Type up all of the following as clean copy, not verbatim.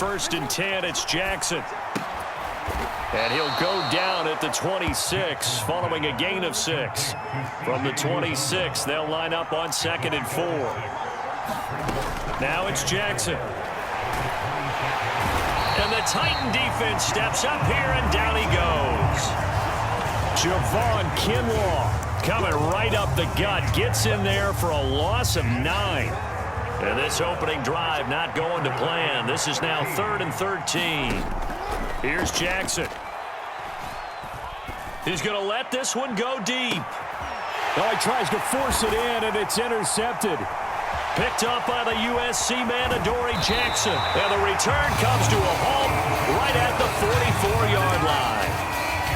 first and 10. It's Jackson. And he'll go down at the 26 following a gain of 6. From the 26, they'll line up on 2nd and 4. Now it's Jackson. And the Titan defense steps up here, and down he goes. Javon Kinlaw coming right up the gut. Gets in there for a loss of 9. And this opening drive not going to plan. This is now 3rd and 13. Here's Jackson. He's going to let this one go deep. Oh, he tries to force it in, and it's intercepted. Picked up by the USC man, Adoree Jackson. And the return comes to a halt right at the 44-yard line.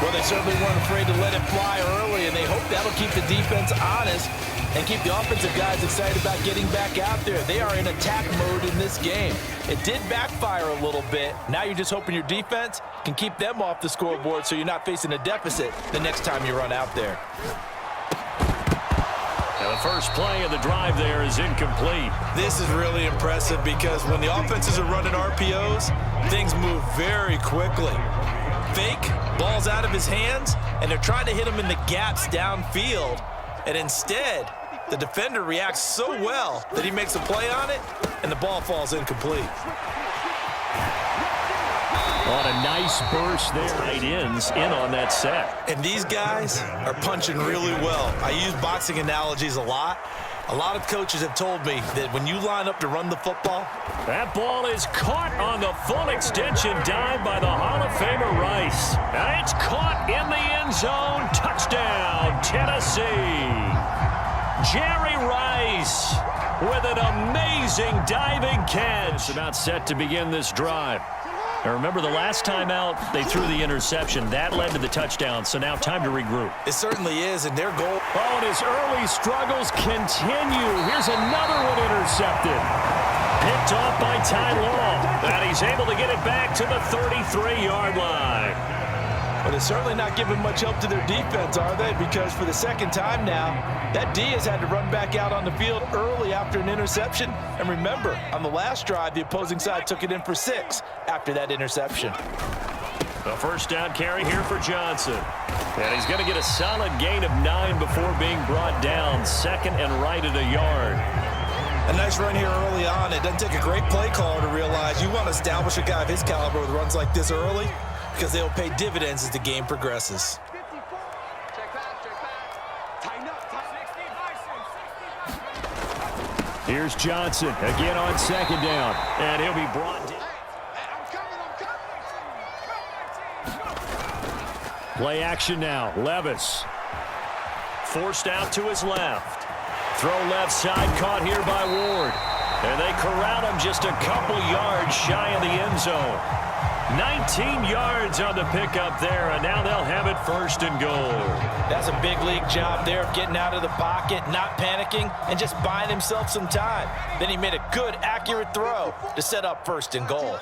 Well, they certainly weren't afraid to let it fly early, and they hope that'll keep the defense honest and keep the offensive guys excited about getting back out there. They are in attack mode in this game. It did backfire a little bit. Now you're just hoping your defense can keep them off the scoreboard so you're not facing a deficit the next time you run out there. Now the first play of the drive there is incomplete. This is really impressive because when the offenses are running RPOs, things move very quickly. Fake, ball's out of his hands, and they're trying to hit him in the gaps downfield. And instead, the defender reacts so well that he makes a play on it, and the ball falls incomplete. On a nice burst there. Tight ends in on that set. And these guys are punching really well. I use boxing analogies a lot. A lot of coaches have told me that when you line up to run the football. That ball is caught on the full extension dive by the Hall of Famer Rice. And it's caught in the end zone. Touchdown, Tennessee. Jerry Rice with an amazing diving catch. About set to begin this drive. Now remember, the last time out, they threw the interception. That led to the touchdown, so now time to regroup. It certainly is, and their goal. Oh, and his early struggles continue. Here's another one intercepted. Picked off by Ty Law. And he's able to get it back to the 33-yard line. But they're certainly not giving much help to their defense, are they? Because for the second time now, that D has had to run back out on the field early after an interception. And remember, on the last drive, the opposing side took it in for 6 after that interception. The first down carry here for Johnson. And he's going to get a solid gain of 9 before being brought down. 2nd and right at a yard. A nice run here early on. It doesn't take a great play caller to realize you want to establish a guy of his caliber with runs like this early, because they'll pay dividends as the game progresses. Here's Johnson again on 2nd down. And he'll be brought down. Play action now. Levis. Forced out to his left. Throw left side, caught here by Ward. And they corral him just a couple yards shy of the end zone. 19 yards on the pickup there, and now they'll have it 1st and goal. That's a big league job there of getting out of the pocket, not panicking, and just buying himself some time. Then he made a good, accurate throw to set up 1st and goal.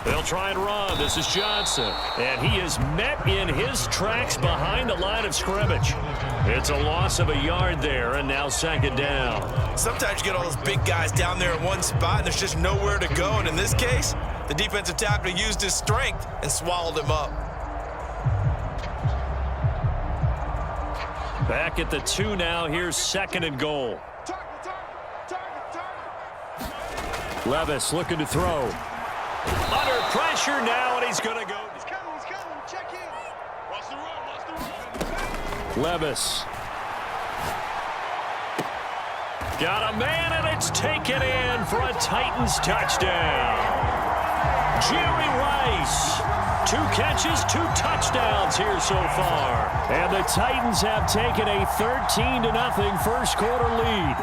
They'll try and run. This is Johnson. And he is met in his tracks behind the line of scrimmage. It's a loss of a yard there, and now 2nd down. Sometimes you get all those big guys down there in one spot, and there's just nowhere to go. And in this case, the defensive tackle used his strength and swallowed him up. Back at the 2 now. Here's 2nd and goal. Levis looking to throw. Under pressure now, and he's going to go. He's coming, check in. Watch the run. Levis. Got a man, and it's taken in for a Titans touchdown. Jerry Rice. 2 catches, 2 touchdowns here so far. And the Titans have taken a 13-0 first quarter lead.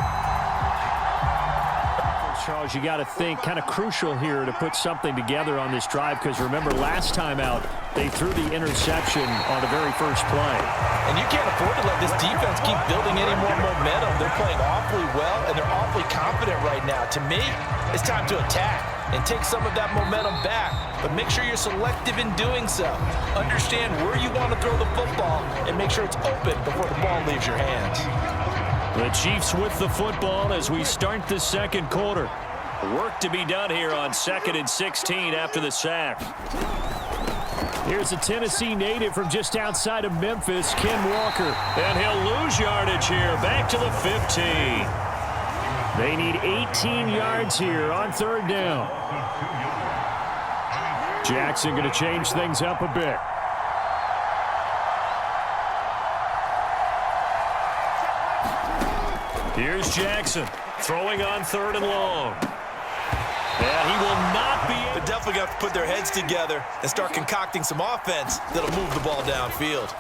Charles, you got to think kind of crucial here to put something together on this drive, because remember, last time out, they threw the interception on the very first play. And you can't afford to let this defense keep building any more momentum. They're playing awfully well, and they're awfully confident right now. To me, it's time to attack and take some of that momentum back. But make sure you're selective in doing so. Understand where you want to throw the football and make sure it's open before the ball leaves your hands. The Chiefs with the football as we start the second quarter. Work to be done here on 2nd and 16 after the sack. Here's a Tennessee native from just outside of Memphis, Ken Walker. And he'll lose yardage here, back to the 15. They need 18 yards here on 3rd down. Jackson going to change things up a bit. Here's Jackson throwing on 3rd and long. And he will not be able. They're definitely going to have to put their heads together and start concocting some offense that'll move the ball downfield.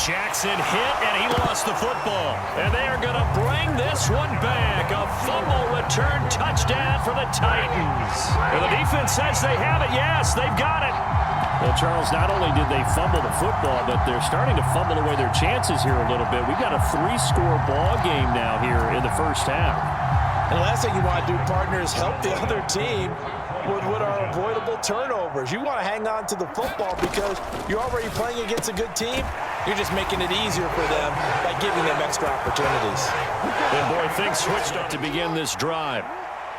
Jackson hit, and he lost the football. And they are going to bring this one back. A fumble return touchdown for the Titans. And the defense says they have it. Yes, they've got it. Well, Charles, not only did they fumble the football, but they're starting to fumble away their chances here a little bit. We've got a 3-score ball game now here in the first half. And the last thing you want to do, partner, is help the other team with what are avoidable turnovers. You want to hang on to the football because you're already playing against a good team. You're just making it easier for them by giving them extra opportunities. And boy, things switched up to begin this drive.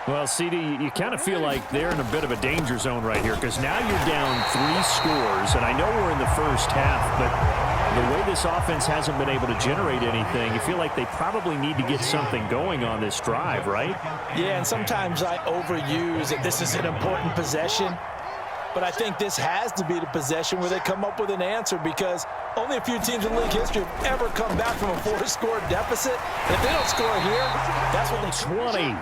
Well, CD, you kind of feel like they're in a bit of a danger zone right here because now you're down 3 scores, and I know we're in the first half, but the way this offense hasn't been able to generate anything, you feel like they probably need to get something going on this drive, right? Yeah, and sometimes I overuse that this is an important possession, but I think this has to be the possession where they come up with an answer because only a few teams in league history have ever come back from a 4-score deficit. And if they don't score here, that's what they 20.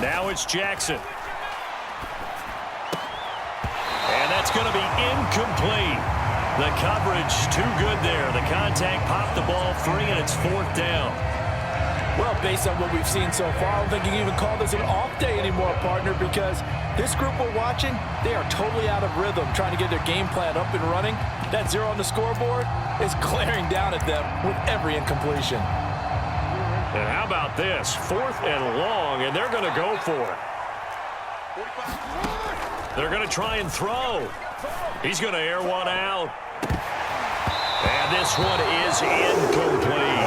Now it's Jackson. And that's going to be incomplete. The coverage too good there. The contact popped the ball free, and it's 4th down. Well, based on what we've seen so far, I don't think you can even call this an off day anymore, partner, because this group we're watching, they are totally out of rhythm, trying to get their game plan up and running. That 0 on the scoreboard is glaring down at them with every incompletion. And how about this? 4th and long, and they're going to go for it. They're going to try and throw. He's going to air one out. And this one is incomplete.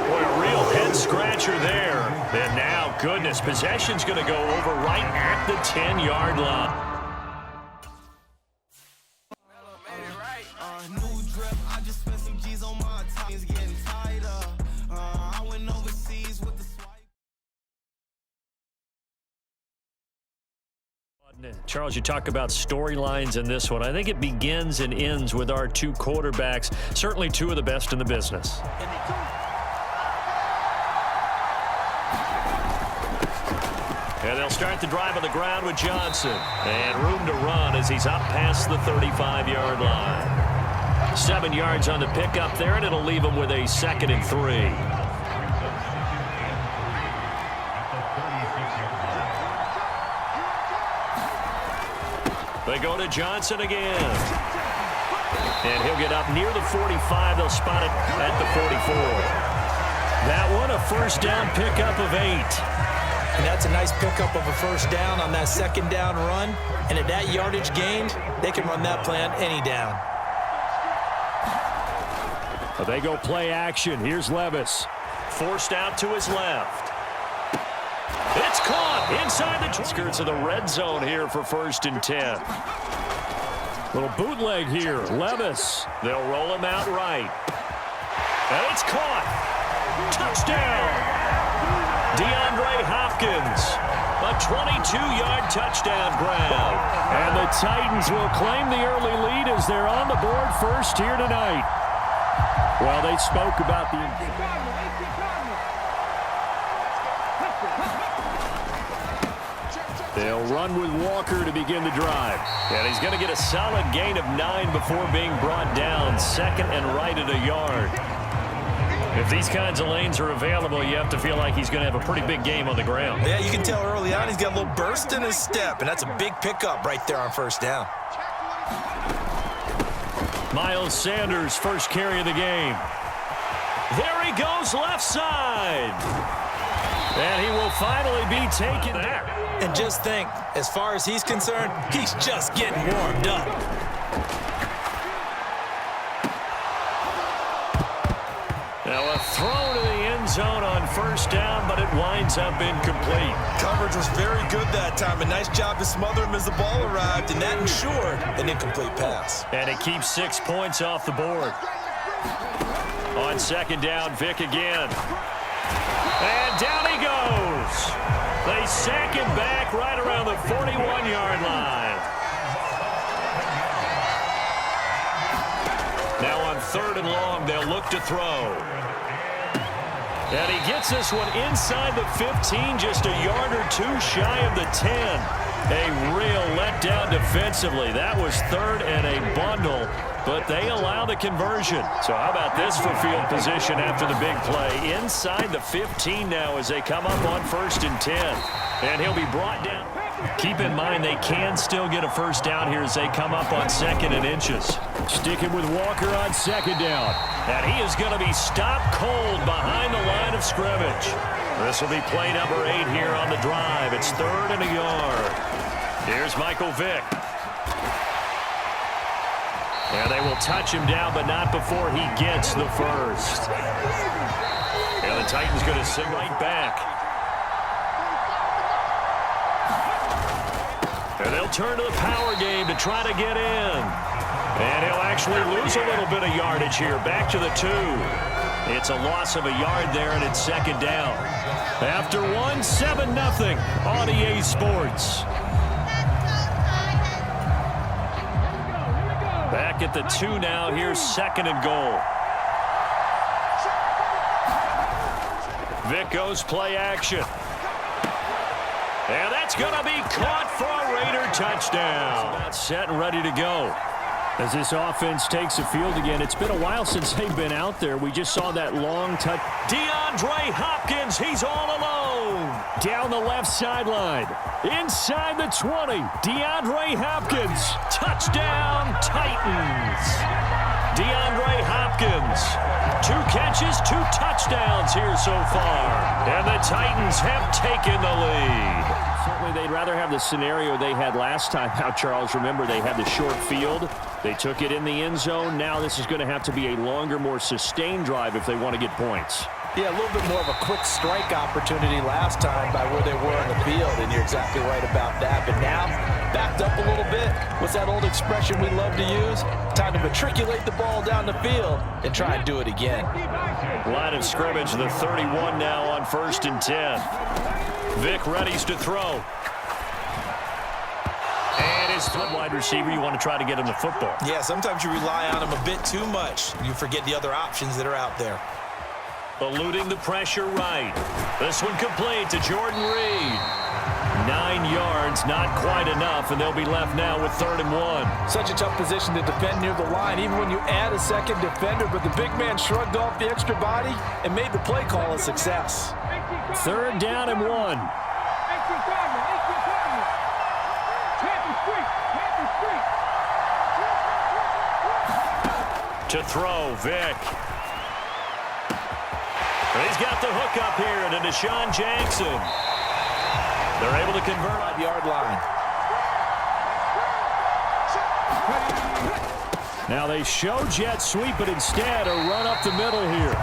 Boy, a real head-scratcher there. And now, goodness, possession's going to go over right at the 10-yard line. Charles, you talk about storylines in this one. I think it begins and ends with our 2 quarterbacks, certainly 2 of the best in the business. And they'll start the drive on the ground with Johnson. And room to run as he's up past the 35-yard line. 7 yards on the pickup there, and it'll leave him with a 2nd and 3. They go to Johnson again. And he'll get up near the 45. They'll spot it at the 44. That one, a first down pickup of 8. And that's a nice pickup of a first down on that 2nd down run. And at that yardage gained, they can run that play on any down. They go play action. Here's Levis. Forced out to his left. It's caught inside the skirts of the red zone here for 1st and 10. Little bootleg here. Levis. They'll roll him out right. And it's caught. Touchdown. DeAndre Hopkins. A 22-yard touchdown grab. And the Titans will claim the early lead as they're on the board first here tonight. Well, they spoke about the... They'll run with Walker to begin the drive. And he's going to get a solid gain of 9 before being brought down. 2nd and right at a yard. If these kinds of lanes are available, you have to feel like he's going to have a pretty big game on the ground. Yeah, you can tell early on he's got a little burst in his step, and that's a big pickup right there on 1st down. Miles Sanders, first carry of the game. There he goes, left side. And he will finally be taken there. And just think, as far as he's concerned, he's just getting warmed up. zone on first down, but it winds up incomplete. Coverage was very good that time. A nice job to smother him as the ball arrived, and that ensured an incomplete pass. And it keeps 6 points off the board. On second down, Vick again. And down he goes. They sack him back right around the 41-yard line. Now on third and long, they'll look to throw. And he gets this one inside the 15, just a yard or two shy of the 10. A real letdown defensively. That was third and a bundle, but they allow the conversion. So how about this for field position after the big play? Inside the 15 now as they come up on first and 10. And he'll be brought down. Keep in mind they can still get a first down here as they come up on second and inches. Sticking with Walker on second down. And he is going to be stopped cold behind the line of scrimmage. This will be play number 8 here on the drive. It's third and a yard. Here's Michael Vick. And they will touch him down, but not before he gets the first. And the Titans going to sing right back. And they'll turn to the power game to try to get in. And he'll actually lose a little bit of yardage here. Back to the 2. It's a loss of a yard there, and it's second down. After 1, 7-0 on EA Sports. Back at the 2 now. Here's second and goal. Vick goes play action. And that's going to be caught for a Raider touchdown. Set and ready to go. As this offense takes the field again, it's been a while since they've been out there. We just saw that long touch. DeAndre Hopkins, he's all alone. Down the left sideline. Inside the 20. DeAndre Hopkins. Touchdown, Titans. DeAndre Hopkins. 2 catches, 2 touchdowns here so far. And the Titans have taken the lead. Certainly they'd rather have the scenario they had last time out, Charles. Remember, they had the short field. They took it in the end zone. Now this is going to have to be a longer, more sustained drive if they want to get points. Yeah, a little bit more of a quick strike opportunity last time by where they were on the field, and you're exactly right about that. But now, backed up a little bit. What's that old expression we love to use? Time to matriculate the ball down the field and try and do it again. Line of scrimmage, the 31 now on first and 10. Vick readies to throw. And his wide receiver, you want to try to get him the football. Yeah, sometimes you rely on him a bit too much. You forget the other options that are out there. Eluding the pressure right. This one complete to Jordan Reed. 9 yards, not quite enough, and they'll be left now with third and 1. Such a tough position to defend near the line, even when you add a second defender, but the big man shrugged off the extra body and made the play call a success. Third down and 1. To throw, Vick. He's got the hook up here to Deshaun Jackson. They're able to convert on the yard line. Now they show jet sweep, but instead a run up the middle here.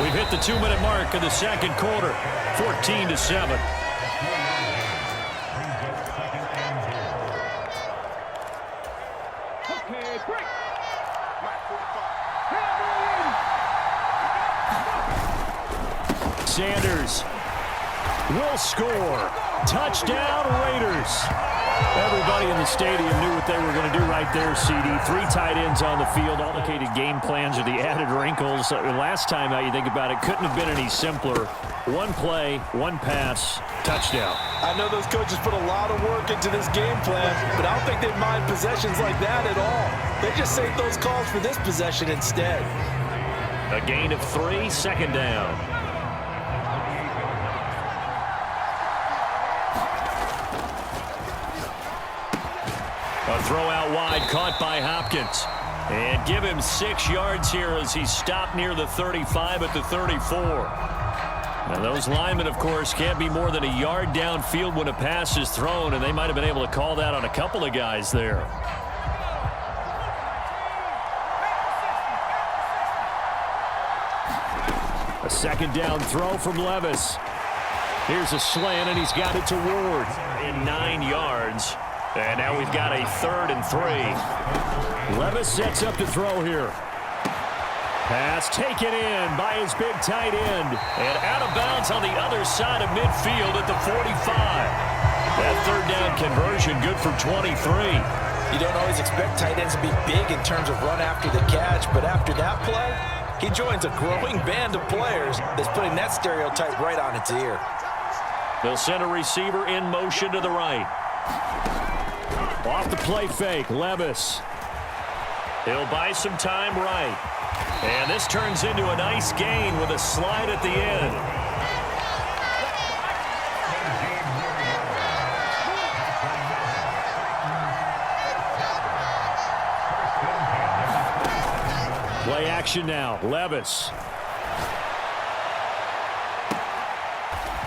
We've hit the 2-minute mark of the second quarter. 14-7. Sanders will score. Touchdown, Raiders. Everybody in the stadium knew what they were going to do right there, CD. 3 tight ends on the field. Complicated game plans are the added wrinkles. Last time, how you think about it, couldn't have been any simpler. 1 play, 1 pass, touchdown. I know those coaches put a lot of work into this game plan, but I don't think they mind possessions like that at all. They just save those calls for this possession instead. A gain of 3, second down. A throw out wide, caught by Hopkins. And give him 6 yards here as he stopped near the 35 at the 34. Now those linemen, of course, can't be more than a yard downfield when a pass is thrown, and they might have been able to call that on a couple of guys there. A second down throw from Levis. Here's a slant, and he's got it to Ward. In 9 yards. And now we've got a 3rd and 3. Levis sets up to throw here. Pass taken in by his big tight end. And out of bounds on the other side of midfield at the 45. That 3rd down conversion good for 23. You don't always expect tight ends to be big in terms of run after the catch, but after that play, he joins a growing band of players that's putting that stereotype right on its ear. They'll send a receiver in motion to the right. Off the play fake, Levis. He'll buy some time right. And this turns into a nice gain with a slide at the end. Play action now, Levis.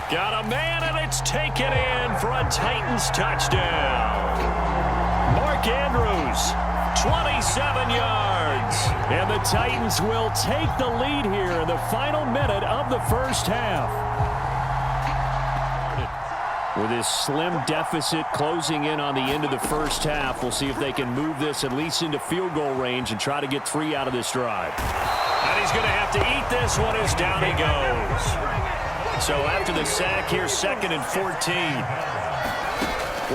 Got a man, and it's taken in for a Titans touchdown. Mark Andrews, 27 yards. And the Titans will take the lead here in the final minute of the first half. With this slim deficit closing in on the end of the first half, we'll see if they can move this at least into field goal range and try to get 3 out of this drive. And he's going to have to eat this one as down he goes. So after the sack here, 2nd and 14.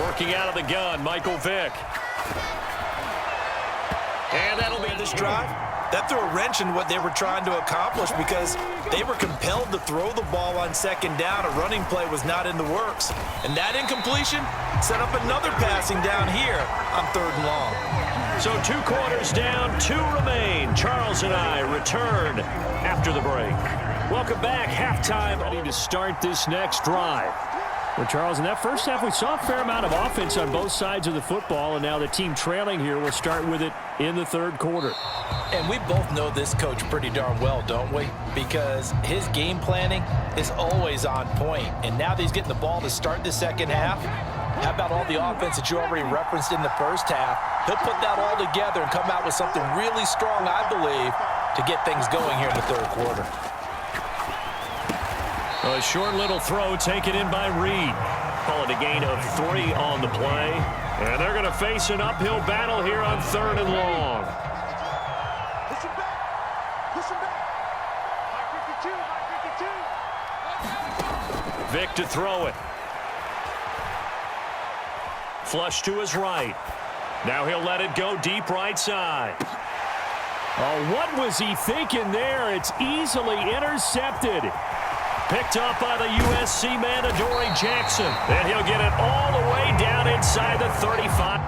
Working out of the gun, Michael Vick. And that'll be this drive. That threw a wrench in what they were trying to accomplish because they were compelled to throw the ball on 2nd down. A running play was not in the works. And that incompletion set up another passing down here on 3rd and long. So 2 quarters down, 2 remain. Charles and I return after the break. Welcome back. Halftime. Ready to start this next drive. Well, Charles, in that first half, we saw a fair amount of offense on both sides of the football, and now the team trailing here will start with it in the 3rd quarter. And we both know this coach pretty darn well, don't we? Because his game planning is always on point. And now that he's getting the ball to start the 2nd half, how about all the offense that you already referenced in the first half? He'll put that all together and come out with something really strong, I believe, to get things going here in the 3rd quarter. A short little throw taken in by Reed. Call it a gain of 3 on the play. And they're going to face an uphill battle here on 3rd and long. Push him back. Push him back. My 52. My 52. Vick to throw it. Flush to his right. Now he'll let it go deep right side. Oh, what was he thinking there? It's easily intercepted. Picked up by the USC man, Adoree Jackson. And he'll get it all the way down inside the 35.